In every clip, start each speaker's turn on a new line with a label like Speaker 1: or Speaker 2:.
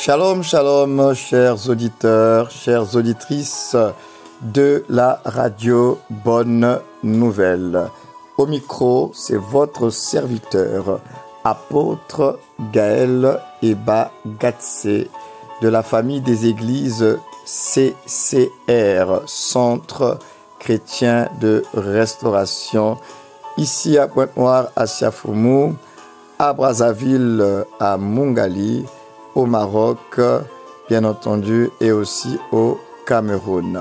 Speaker 1: Shalom, shalom, chers auditeurs, chères auditrices de la radio Bonne Nouvelle. Au micro, c'est votre serviteur, apôtre Gaël Eba Gatsé, de la famille des églises CCR, Centre chrétien de restauration, ici à Pointe-Noire, à Siafoumou, à Brazzaville, à Mungali, au Maroc, bien entendu, et aussi au Cameroun.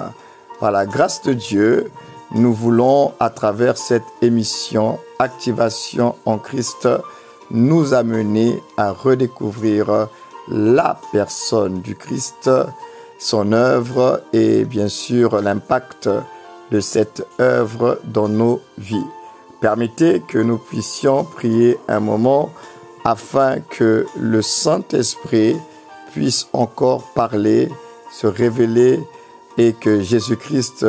Speaker 1: Par la grâce de Dieu, nous voulons, à travers cette émission Activation en Christ, nous amener à redécouvrir la personne du Christ, son œuvre et bien sûr l'impact de cette œuvre dans nos vies. Permettez que nous puissions prier un moment afin que le Saint-Esprit puisse encore parler, se révéler et que Jésus-Christ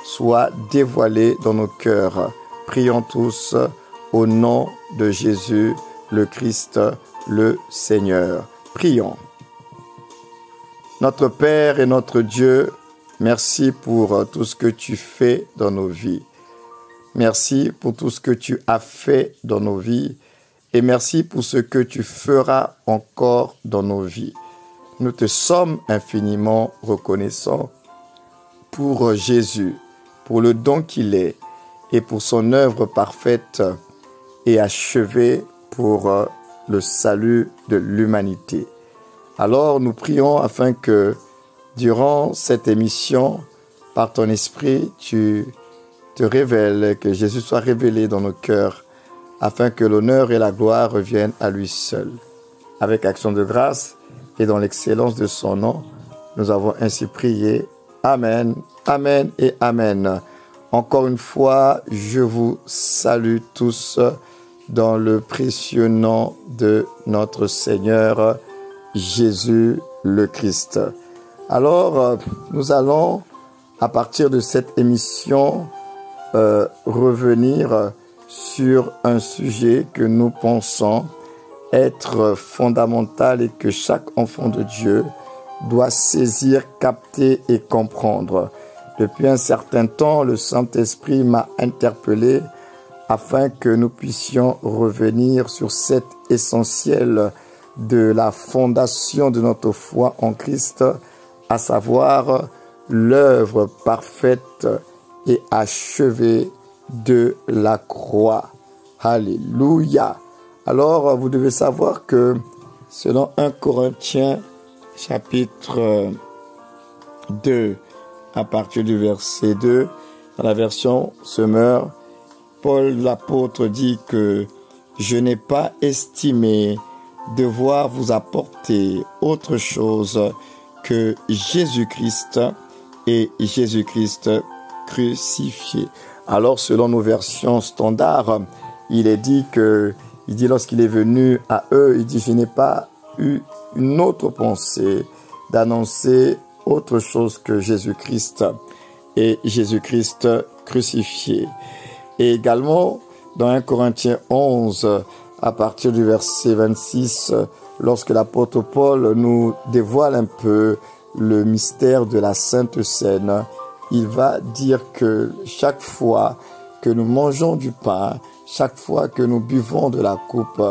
Speaker 1: soit dévoilé dans nos cœurs. Prions tous au nom de Jésus, le Christ, le Seigneur. Prions. Notre Père et notre Dieu, merci pour tout ce que tu fais dans nos vies. Merci pour tout ce que tu as fait dans nos vies. Et merci pour ce que tu feras encore dans nos vies. Nous te sommes infiniment reconnaissants pour Jésus, pour le don qu'il est et pour son œuvre parfaite et achevée pour le salut de l'humanité. Alors nous prions afin que durant cette émission, par ton esprit, tu te révèles, que Jésus soit révélé dans nos cœurs, afin que l'honneur et la gloire reviennent à lui seul. Avec action de grâce et dans l'excellence de son nom, nous avons ainsi prié. Amen, amen et amen. Encore une fois, je vous salue tous dans le précieux nom de notre Seigneur Jésus le Christ. Alors, nous allons, à partir de cette émission, revenir sur un sujet que nous pensons être fondamental et que chaque enfant de Dieu doit saisir, capter et comprendre. Depuis un certain temps, le Saint-Esprit m'a interpellé afin que nous puissions revenir sur cet essentiel de la fondation de notre foi en Christ, à savoir l'œuvre parfaite et achevée de la croix. Alléluia. Alors, vous devez savoir que selon 1 Corinthiens chapitre 2, à partir du verset 2, dans la version Semeur, Paul l'apôtre dit que je n'ai pas estimé devoir vous apporter autre chose que Jésus-Christ et Jésus-Christ crucifié. Alors, selon nos versions standards, il est dit lorsqu'il est venu à eux, il dit, je n'ai pas eu une autre pensée d'annoncer autre chose que Jésus-Christ et Jésus-Christ crucifié. Et également, dans 1 Corinthiens 11, à partir du verset 26, lorsque l'apôtre Paul nous dévoile un peu le mystère de la Sainte Seine, il va dire que chaque fois que nous mangeons du pain, chaque fois que nous buvons de la coupe,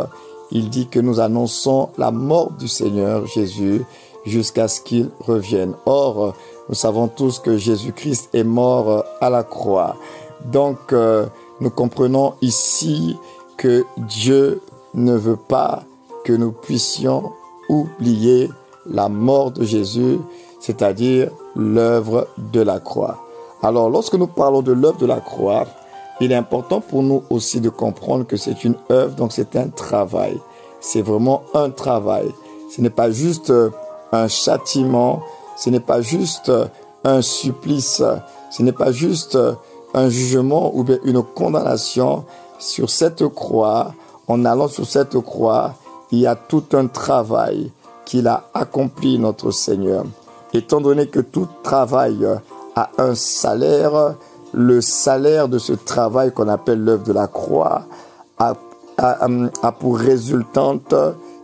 Speaker 1: il dit que nous annonçons la mort du Seigneur Jésus jusqu'à ce qu'il revienne. Or, nous savons tous que Jésus-Christ est mort à la croix. Donc, nous comprenons ici que Dieu ne veut pas que nous puissions oublier la mort de Jésus, c'est-à-dire l'œuvre de la croix. Alors, lorsque nous parlons de l'œuvre de la croix, il est important pour nous aussi de comprendre que c'est une œuvre, donc c'est un travail. C'est vraiment un travail. Ce n'est pas juste un châtiment, ce n'est pas juste un supplice, ce n'est pas juste un jugement ou bien une condamnation. Sur cette croix, en allant sur cette croix, il y a tout un travail qu'il a accompli, notre Seigneur. Étant donné que tout travail a un salaire, le salaire de ce travail qu'on appelle l'œuvre de la croix a pour résultante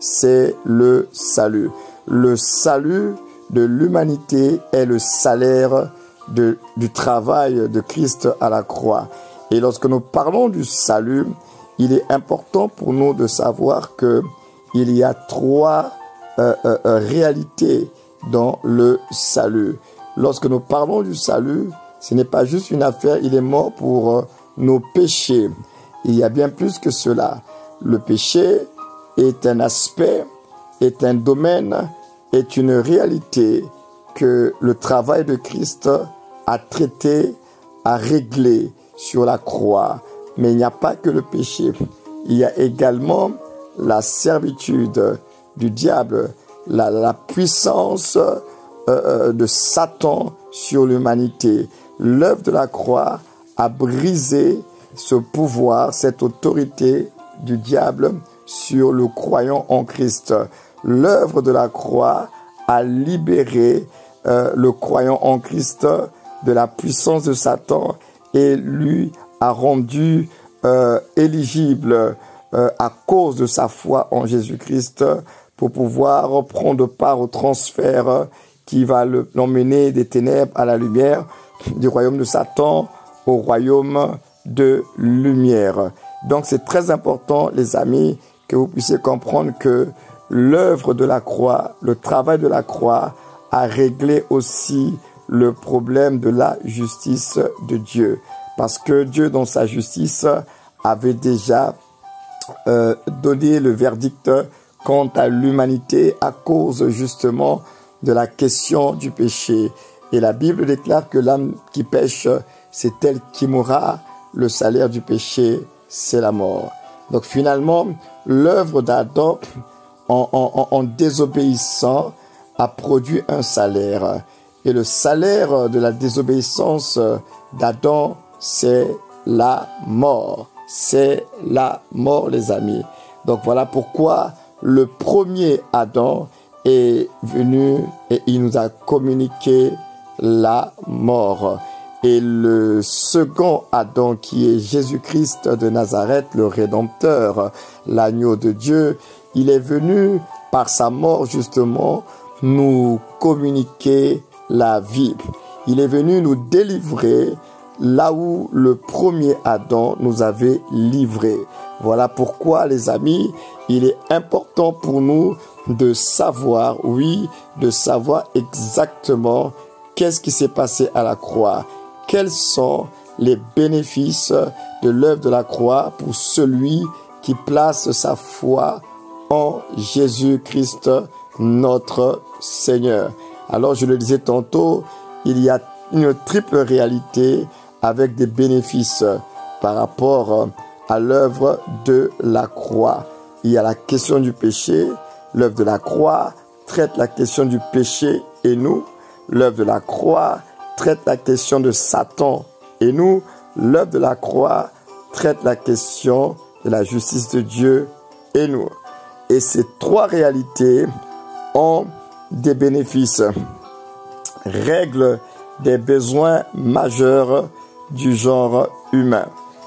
Speaker 1: c'est le salut. Le salut de l'humanité est le salaire du travail de Christ à la croix. Et lorsque nous parlons du salut, il est important pour nous de savoir que il y a trois réalités dans le salut. Lorsque nous parlons du salut, ce n'est pas juste une affaire, il est mort pour nos péchés. Il y a bien plus que cela. Le péché est un aspect, est un domaine, est une réalité que le travail de Christ a traité, a réglé sur la croix. Mais il n'y a pas que le péché. Il y a également la servitude du diable, la puissance de Satan sur l'humanité. L'œuvre de la croix a brisé ce pouvoir, cette autorité du diable sur le croyant en Christ. L'œuvre de la croix a libéré le croyant en Christ de la puissance de Satan et lui a rendu éligible à cause de sa foi en Jésus-Christ pour pouvoir prendre part au transfert qui va l'emmener des ténèbres à la lumière, du royaume de Satan au royaume de lumière. Donc c'est très important, les amis, que vous puissiez comprendre que l'œuvre de la croix, le travail de la croix a réglé aussi le problème de la justice de Dieu. Parce que Dieu, dans sa justice, avait déjà donné le verdict quant à l'humanité à cause justement de la question du péché. Et la Bible déclare que l'âme qui pêche, c'est elle qui mourra. Le salaire du péché, c'est la mort. Donc finalement, l'œuvre d'Adam en désobéissant a produit un salaire. Et le salaire de la désobéissance d'Adam, c'est la mort. C'est la mort, les amis. Donc voilà pourquoi le premier Adam est venu et il nous a communiqué la mort. Et le second Adam, qui est Jésus-Christ de Nazareth, le Rédempteur, l'agneau de Dieu, il est venu par sa mort justement nous communiquer la vie. Il est venu nous délivrer là où le premier Adam nous avait livrés. Voilà pourquoi, les amis, il est important pour nous de savoir, oui, de savoir exactement qu'est-ce qui s'est passé à la croix. Quels sont les bénéfices de l'œuvre de la croix pour celui qui place sa foi en Jésus-Christ, notre Seigneur. Alors, je le disais tantôt, il y a une triple réalité avec des bénéfices par rapport à l'œuvre de la croix. Il y a la question du péché. L'œuvre de la croix traite la question du péché et nous. L'œuvre de la croix traite la question de Satan et nous. L'œuvre de la croix traite la question de la justice de Dieu et nous. Et ces trois réalités ont des bénéfices, règlent des besoins majeurs du genre humain.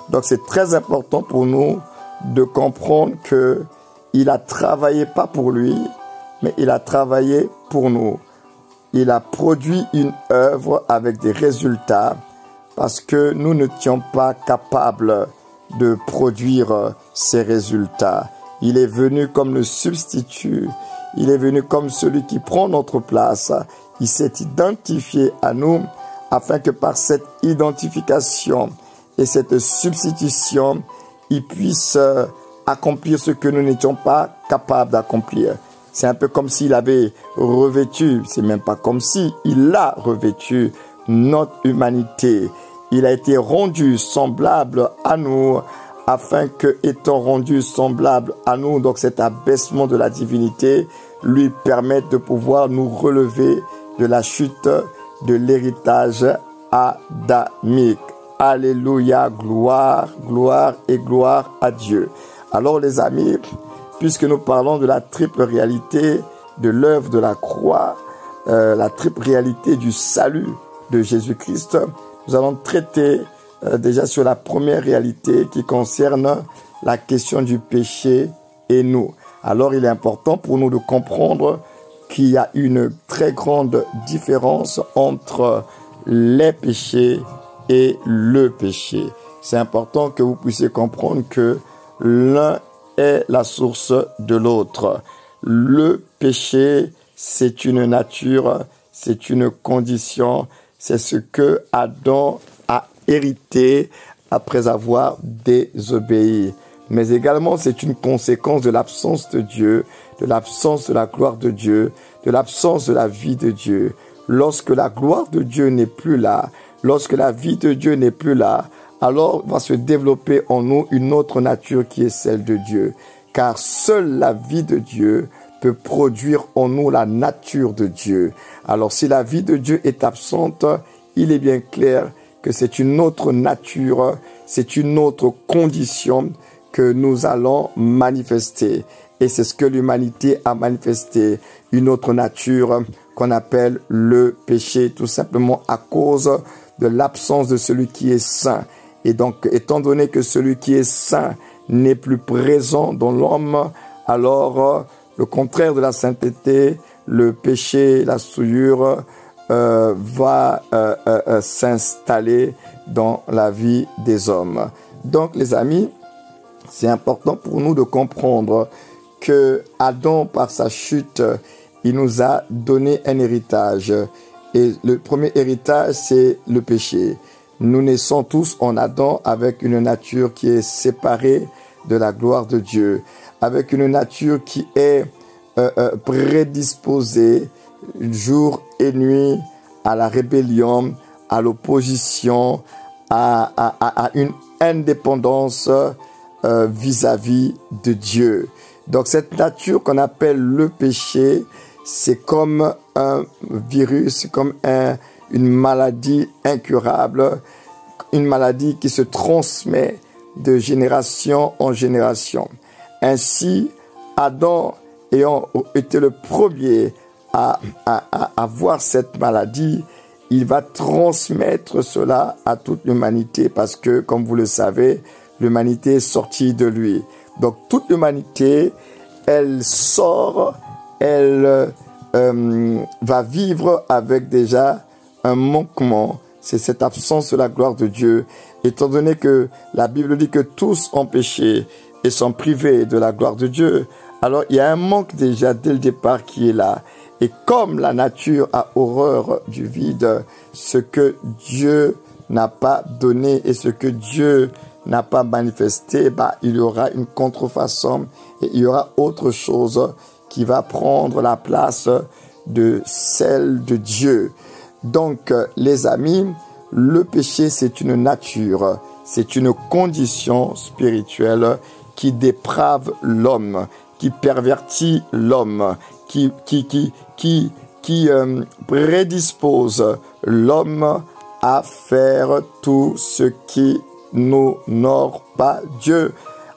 Speaker 1: Donc c'est très important pour nous de comprendre que il a travaillé pas pour lui, mais il a travaillé pour nous. Il a produit une œuvre avec des résultats parce que nous n'étions pas capables de produire ces résultats. Il est venu comme le substitut. Il est venu comme celui qui prend notre place. Il s'est identifié à nous afin que par cette identification et cette substitution, il puisse accomplir ce que nous n'étions pas capables d'accomplir. C'est un peu comme s'il avait revêtu, c'est même pas comme si, il a revêtu notre humanité. Il a été rendu semblable à nous, afin que, étant rendu semblable à nous, donc cet abaissement de la divinité, lui permette de pouvoir nous relever de la chute de l'héritage adamique. Alléluia, gloire, gloire et gloire à Dieu. Alors les amis, puisque nous parlons de la triple réalité de l'œuvre de la croix, la triple réalité du salut de Jésus-Christ, nous allons traiter déjà sur la première réalité qui concerne la question du péché et nous. Alors il est important pour nous de comprendre qu'il y a une très grande différence entre les péchés et le péché. C'est important que vous puissiez comprendre que l'un est la source de l'autre. Le péché, c'est une nature, c'est une condition, c'est ce que Adam a hérité après avoir désobéi. Mais également, c'est une conséquence de l'absence de Dieu, de l'absence de la gloire de Dieu, de l'absence de la vie de Dieu. Lorsque la gloire de Dieu n'est plus là, lorsque la vie de Dieu n'est plus là, alors va se développer en nous une autre nature qui est celle de Dieu. Car seule la vie de Dieu peut produire en nous la nature de Dieu. Alors si la vie de Dieu est absente, il est bien clair que c'est une autre nature, c'est une autre condition que nous allons manifester. Et c'est ce que l'humanité a manifesté, une autre nature qu'on appelle le péché, tout simplement à cause de l'absence de celui qui est saint. Et donc, étant donné que celui qui est saint n'est plus présent dans l'homme, alors le contraire de la sainteté, le péché, la souillure, va s'installer dans la vie des hommes. Donc, les amis, c'est important pour nous de comprendre que Adam, par sa chute, il nous a donné un héritage. Et le premier héritage, c'est le péché. Nous naissons tous en Adam avec une nature qui est séparée de la gloire de Dieu, avec une nature qui est prédisposée jour et nuit à la rébellion, à l'opposition, à une indépendance vis-à-vis de Dieu. Donc cette nature qu'on appelle le péché, c'est comme un virus, comme une maladie incurable, une maladie qui se transmet de génération en génération. Ainsi, Adam ayant été le premier à avoir cette maladie, il va transmettre cela à toute l'humanité parce que, comme vous le savez, l'humanité est sortie de lui. Donc toute l'humanité, elle sort, elle va vivre avec déjà un manquement. C'est cette absence de la gloire de Dieu. Étant donné que la Bible dit que tous ont péché et sont privés de la gloire de Dieu, alors il y a un manque déjà dès le départ qui est là. Et comme la nature a horreur du vide, ce que Dieu n'a pas donné et ce que Dieu n'a pas manifesté, il y aura une contrefaçon et il y aura autre chose qui va prendre la place de celle de Dieu. Donc, les amis, le péché, c'est une nature, c'est une condition spirituelle qui déprave l'homme, qui pervertit l'homme, qui prédispose l'homme à faire tout ce qui n'honore pas Dieu,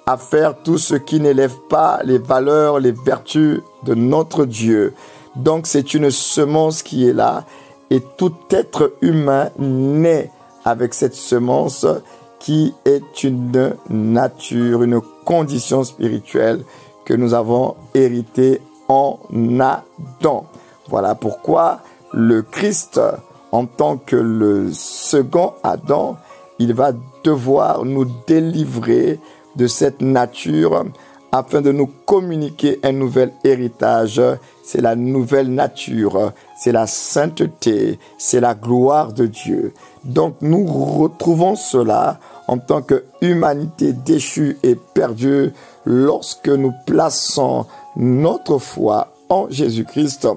Speaker 1: à faire tout ce qui n'élève pas les valeurs, les vertus de notre Dieu. Donc c'est une semence qui est là et tout être humain naît avec cette semence qui est une nature, une condition spirituelle que nous avons héritée en Adam. Voilà pourquoi le Christ, en tant que le second Adam, il va devoir nous délivrer de cette nature afin de nous communiquer un nouvel héritage. C'est la nouvelle nature, c'est la sainteté, c'est la gloire de Dieu. Donc nous retrouvons cela en tant que humanité déchue et perdue lorsque nous plaçons notre foi en Jésus-Christ.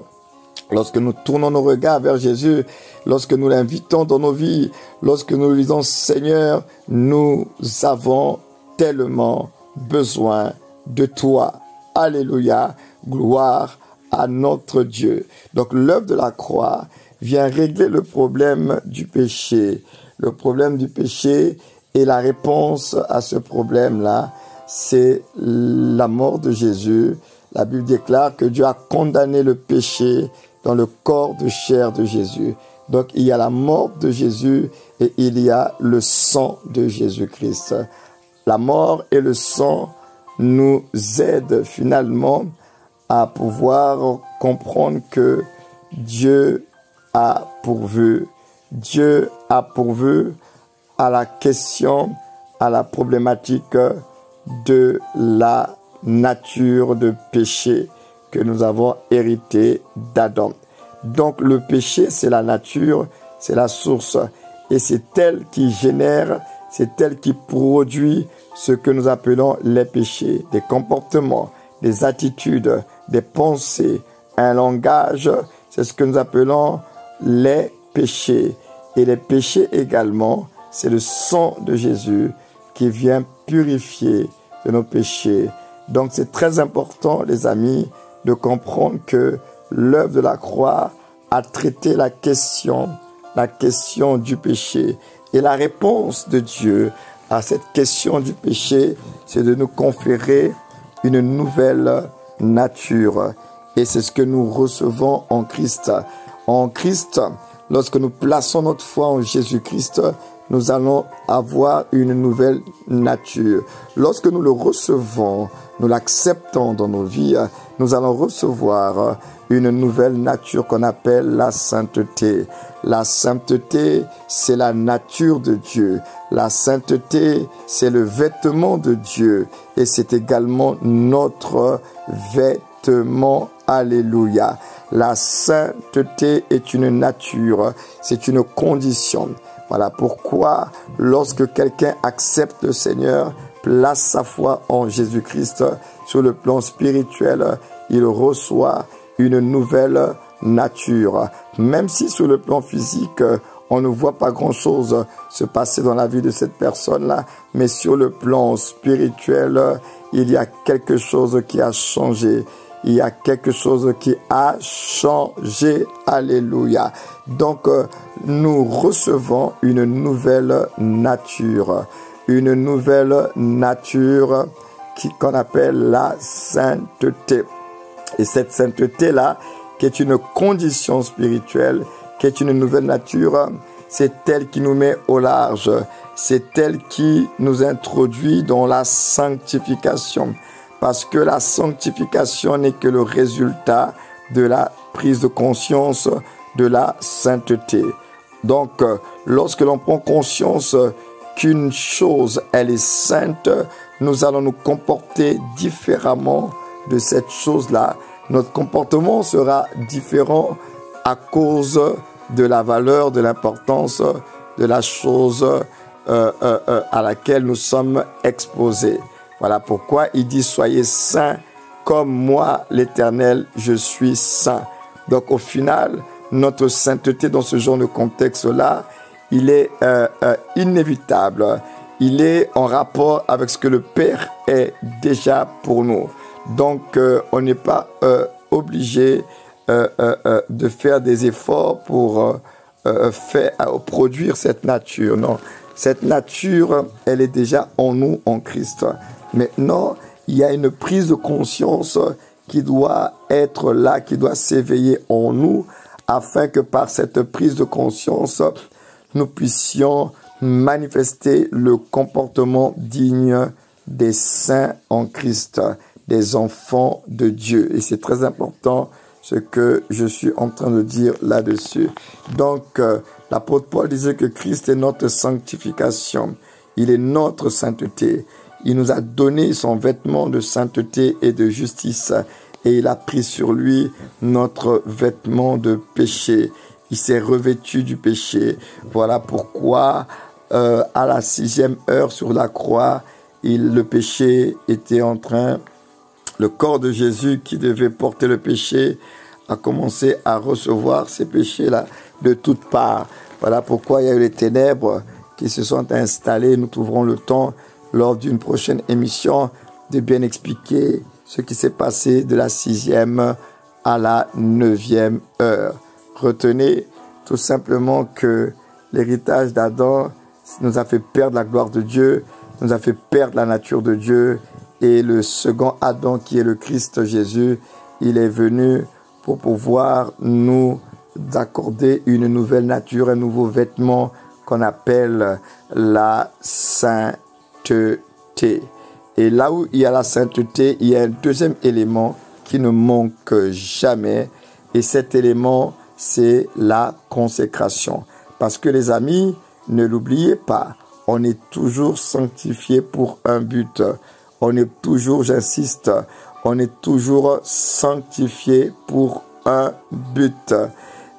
Speaker 1: Lorsque nous tournons nos regards vers Jésus, lorsque nous l'invitons dans nos vies, lorsque nous lui disons « Seigneur, nous avons tellement besoin de toi. » Alléluia, gloire à notre Dieu. Donc l'œuvre de la croix vient régler le problème du péché. Le problème du péché et la réponse à ce problème-là, c'est la mort de Jésus. La Bible déclare que Dieu a condamné le péché dans le corps de chair de Jésus. Donc il y a la mort de Jésus et il y a le sang de Jésus-Christ. La mort et le sang nous aide finalement à pouvoir comprendre que Dieu a pourvu. Dieu a pourvu à la question, à la problématique de la nature de péché que nous avons hérité d'Adam. Donc le péché, c'est la nature, c'est la source. Et c'est elle qui génère, c'est elle qui produit ce que nous appelons les péchés, des comportements, des attitudes, des pensées, un langage. C'est ce que nous appelons les péchés. Et les péchés également, c'est le sang de Jésus qui vient purifier de nos péchés. Donc c'est très important, les amis, de comprendre que l'œuvre de la croix a traité la question du péché. Et la réponse de Dieu à cette question du péché, c'est de nous conférer une nouvelle nature. Et c'est ce que nous recevons en Christ. En Christ, lorsque nous plaçons notre foi en Jésus-Christ, nous allons avoir une nouvelle nature. Lorsque nous le recevons, nous l'acceptons dans nos vies, nous allons recevoir une nouvelle nature qu'on appelle la sainteté. La sainteté, c'est la nature de Dieu. La sainteté, c'est le vêtement de Dieu. Et c'est également notre vêtement. Alléluia. La sainteté est une nature, c'est une condition. Voilà pourquoi lorsque quelqu'un accepte le Seigneur, place sa foi en Jésus-Christ, sur le plan spirituel, il reçoit une nouvelle nature. Même si sur le plan physique, on ne voit pas grand-chose se passer dans la vie de cette personne-là, mais sur le plan spirituel, il y a quelque chose qui a changé. Il y a quelque chose qui a changé. Alléluia. Donc, nous recevons une nouvelle nature. Une nouvelle nature qu'on appelle la sainteté. Et cette sainteté-là, qui est une condition spirituelle, qui est une nouvelle nature, c'est elle qui nous met au large. C'est elle qui nous introduit dans la sanctification. Parce que la sanctification n'est que le résultat de la prise de conscience de la sainteté. Donc, lorsque l'on prend conscience qu'une chose, elle est sainte, nous allons nous comporter différemment de cette chose-là. Notre comportement sera différent à cause de la valeur, de l'importance de la chose à laquelle nous sommes exposés. Voilà pourquoi il dit « Soyez saints comme moi, l'Éternel, je suis saint ». Donc au final, notre sainteté dans ce genre de contexte-là, il est inévitable. Il est en rapport avec ce que le Père est déjà pour nous. Donc on n'est pas obligé de faire des efforts pour produire cette nature. Non, cette nature, elle est déjà en nous, en Christ. Maintenant, il y a une prise de conscience qui doit être là, qui doit s'éveiller en nous, afin que par cette prise de conscience, nous puissions manifester le comportement digne des saints en Christ, des enfants de Dieu. Et c'est très important ce que je suis en train de dire là-dessus. Donc, l'apôtre Paul disait que Christ est notre sanctification. Il est notre sainteté. Il nous a donné son vêtement de sainteté et de justice et il a pris sur lui notre vêtement de péché. Il s'est revêtu du péché. Voilà pourquoi à la 6e heure sur la croix, le péché était en train, le corps de Jésus qui devait porter le péché a commencé à recevoir ces péchés-là de toutes parts. Voilà pourquoi il y a eu les ténèbres qui se sont installées. Nous trouverons le temps lors d'une prochaine émission de bien expliquer ce qui s'est passé de la 6e à la 9e heure. Retenez tout simplement que l'héritage d'Adam nous a fait perdre la gloire de Dieu, nous a fait perdre la nature de Dieu, et le second Adam qui est le Christ Jésus, il est venu pour pouvoir nous accorder une nouvelle nature, un nouveau vêtement qu'on appelle la sainteté. Et là où il y a la sainteté, il y a un deuxième élément qui ne manque jamais. Et cet élément, c'est la consécration. Parce que les amis, ne l'oubliez pas, on est toujours sanctifié pour un but. On est toujours, j'insiste, on est toujours sanctifié pour un but.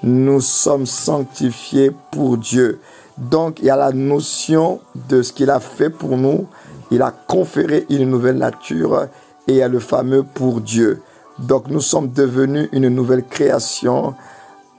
Speaker 1: Nous sommes sanctifiés pour Dieu. Donc, il y a la notion de ce qu'il a fait pour nous. Il a conféré une nouvelle nature et il y a le fameux pour Dieu. Donc, nous sommes devenus une nouvelle création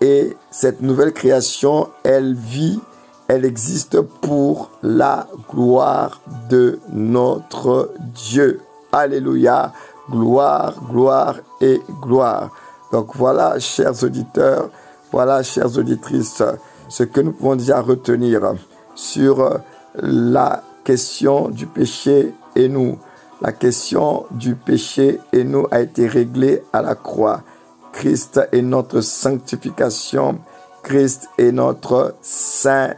Speaker 1: et cette nouvelle création, elle vit, elle existe pour la gloire de notre Dieu. Alléluia, gloire, gloire et gloire. Donc voilà, chers auditeurs, voilà, chères auditrices, ce que nous pouvons déjà retenir sur la question du péché et nous. La question du péché et nous a été réglée à la croix. Christ est notre sanctification. Christ est notre sainteté.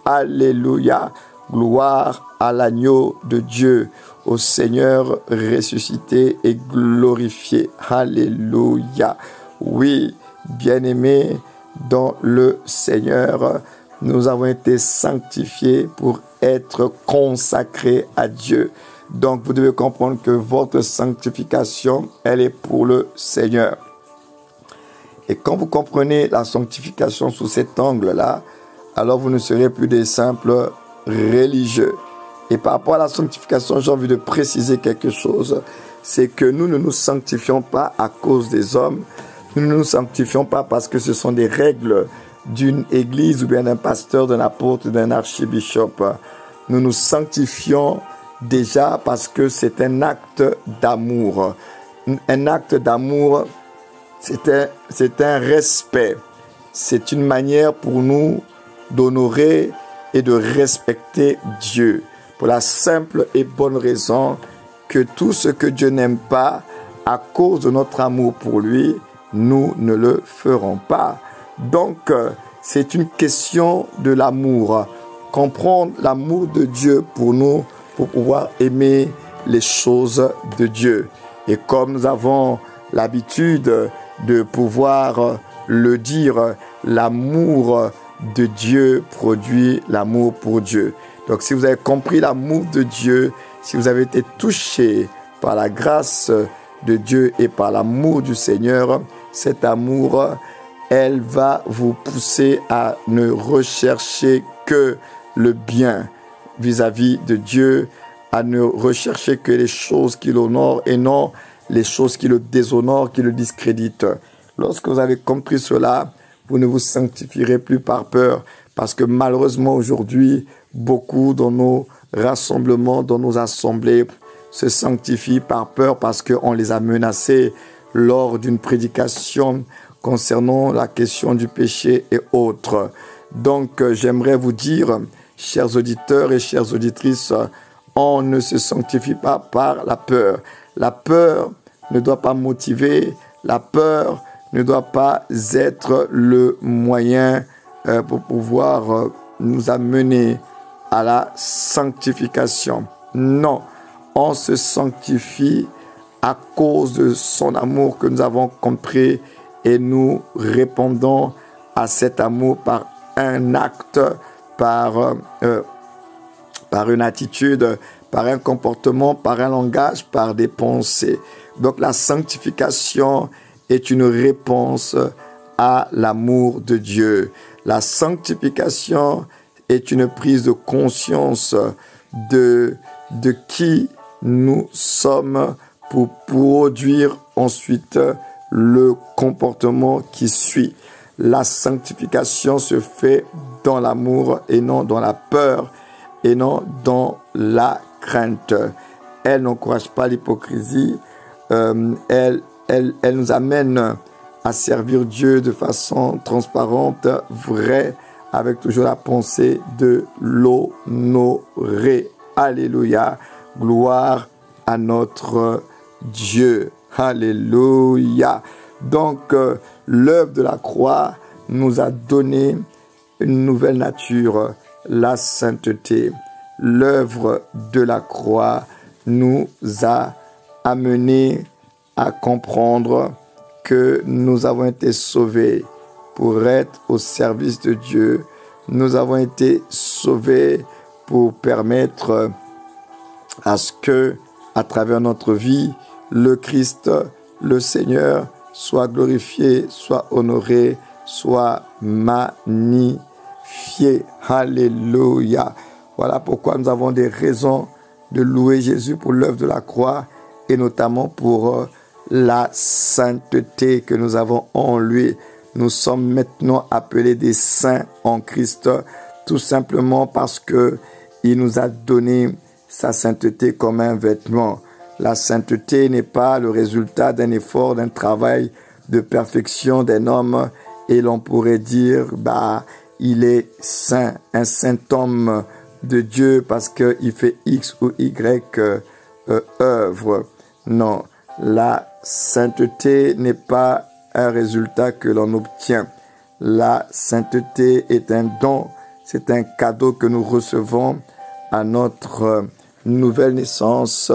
Speaker 1: Alléluia. Gloire à l'agneau de Dieu, au Seigneur ressuscité et glorifié. Alléluia. Oui, bien-aimés dans le Seigneur, nous avons été sanctifiés pour être consacrés à Dieu. Donc, vous devez comprendre que votre sanctification, elle est pour le Seigneur. Et quand vous comprenez la sanctification sous cet angle-là, alors vous ne serez plus des simples religieux. Et par rapport à la sanctification, j'ai envie de préciser quelque chose. C'est que nous ne nous sanctifions pas à cause des hommes. Nous ne nous sanctifions pas parce que ce sont des règles d'une église ou bien d'un pasteur, d'un apôtre, d'un archibishop. Nous nous sanctifions déjà parce que c'est un acte d'amour. Un acte d'amour, c'est un respect. C'est une manière pour nous d'honorer et de respecter Dieu. Pour la simple et bonne raison que tout ce que Dieu n'aime pas, à cause de notre amour pour lui, nous ne le ferons pas. Donc, c'est une question de l'amour. Comprendre l'amour de Dieu pour nous, pour pouvoir aimer les choses de Dieu. Et comme nous avons l'habitude de pouvoir le dire, l'amour de Dieu produit l'amour pour Dieu. Donc si vous avez compris l'amour de Dieu, si vous avez été touché par la grâce de Dieu et par l'amour du Seigneur, cet amour, elle va vous pousser à ne rechercher que le bien vis-à-vis de Dieu, à ne rechercher que les choses qui l'honorent et non les choses qui le déshonorent, qui le discréditent. Lorsque vous avez compris cela, vous ne vous sanctifierez plus par peur, parce que malheureusement aujourd'hui, beaucoup dans nos rassemblements, dans nos assemblées, se sanctifient par peur parce qu'on les a menacés lors d'une prédication concernant la question du péché et autres. Donc, j'aimerais vous dire, chers auditeurs et chères auditrices, on ne se sanctifie pas par la peur. La peur ne doit pas motiver, la peur ne doit pas être le moyen pour pouvoir nous amener à la sanctification. Non, on se sanctifie à cause de son amour que nous avons compris et nous répondons à cet amour par un acte, par une attitude, par un comportement, par un langage, par des pensées. Donc la sanctification est une réponse à l'amour de Dieu. La sanctification est une prise de conscience de qui nous sommes pour produire ensuite le comportement qui suit. La sanctification se fait dans l'amour et non dans la peur et non dans la crainte. Elle n'encourage pas l'hypocrisie. Elle nous amène à servir Dieu de façon transparente, vraie, avec toujours la pensée de l'honorer. Alléluia. Gloire à notre Dieu. Alléluia. Donc, l'œuvre de la croix nous a donné une nouvelle nature, la sainteté. l'œuvre de la croix nous a amenés à comprendre que nous avons été sauvés pour être au service de Dieu. Nous avons été sauvés pour permettre à ce que, à travers notre vie, le Christ, le Seigneur, soit glorifié, soit honoré, soit magnifié. Alléluia. Voilà pourquoi nous avons des raisons de louer Jésus pour l'œuvre de la croix et notamment pour la sainteté que nous avons en lui. Nous sommes maintenant appelés des saints en Christ, tout simplement parce que il nous a donné sa sainteté comme un vêtement. La sainteté n'est pas le résultat d'un effort, d'un travail de perfection d'un homme, et l'on pourrait dire, il est saint, un saint homme de Dieu parce qu'il fait X ou Y œuvre. Non, la sainteté n'est pas un résultat que l'on obtient. La sainteté est un don, c'est un cadeau que nous recevons à notre nouvelle naissance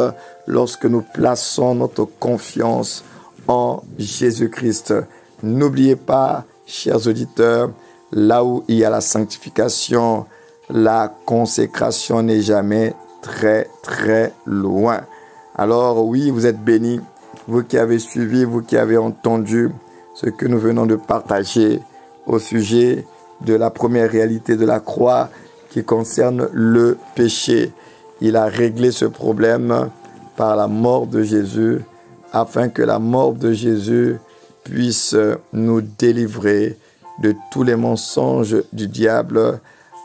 Speaker 1: lorsque nous plaçons notre confiance en Jésus-Christ. N'oubliez pas, chers auditeurs, là où il y a la sanctification, la consécration n'est jamais très très loin. Alors oui, vous êtes bénis, vous qui avez suivi, vous qui avez entendu ce que nous venons de partager au sujet de la première réalité de la croix qui concerne le péché. Il a réglé ce problème par la mort de Jésus, afin que la mort de Jésus puisse nous délivrer de tous les mensonges du diable,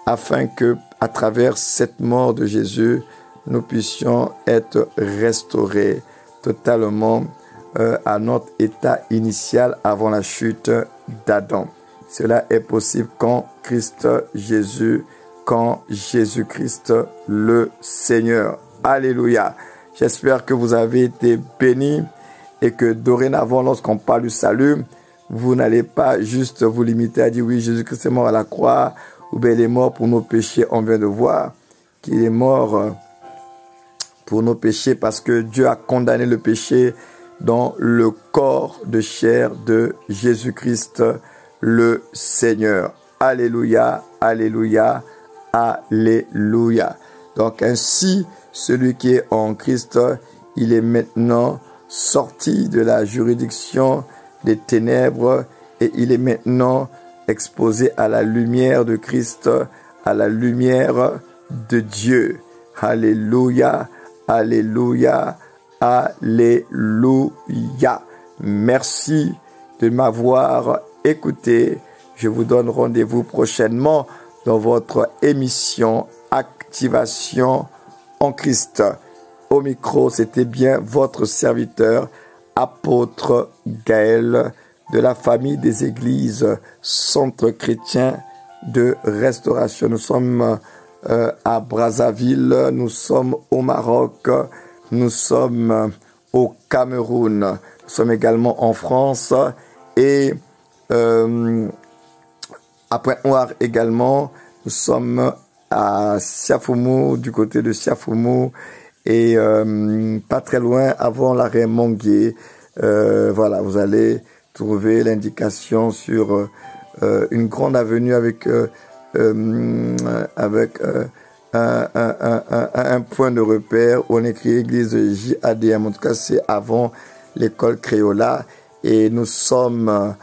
Speaker 1: afin que, à travers cette mort de Jésus, nous puissions être restaurés totalement à notre état initial avant la chute d'Adam. Cela est possible quand Jésus-Christ le Seigneur. Alléluia. J'espère que vous avez été bénis et que dorénavant, lorsqu'on parle du salut, vous n'allez pas juste vous limiter à dire oui, Jésus-Christ est mort à la croix, ou bien il est mort pour nos péchés. On vient de voir qu'il est mort pour nos péchés parce que Dieu a condamné le péché dans le corps de chair de Jésus-Christ le Seigneur. Alléluia, alléluia, alléluia. Donc ainsi, celui qui est en Christ, il est maintenant sorti de la juridiction des ténèbres et il est maintenant exposé à la lumière de Christ, à la lumière de Dieu. Alléluia, alléluia, alléluia. Merci de m'avoir écouté. Je vous donne rendez-vous prochainement dans votre émission Activation en Christ. Au micro, c'était bien votre serviteur, apôtre Gaël, de la famille des églises Centre chrétien de restauration. Nous sommes à Brazzaville, nous sommes au Maroc, nous sommes au Cameroun, nous sommes également en France et à Pointe-Noire également. Nous sommes à Siafoumou, du côté de Siafoumou, et pas très loin avant l'arrêt Monguier. Voilà, vous allez trouver l'indication sur une grande avenue avec un point de repère où on écrit église JADM. En tout cas, c'est avant l'école Créola. Et nous sommes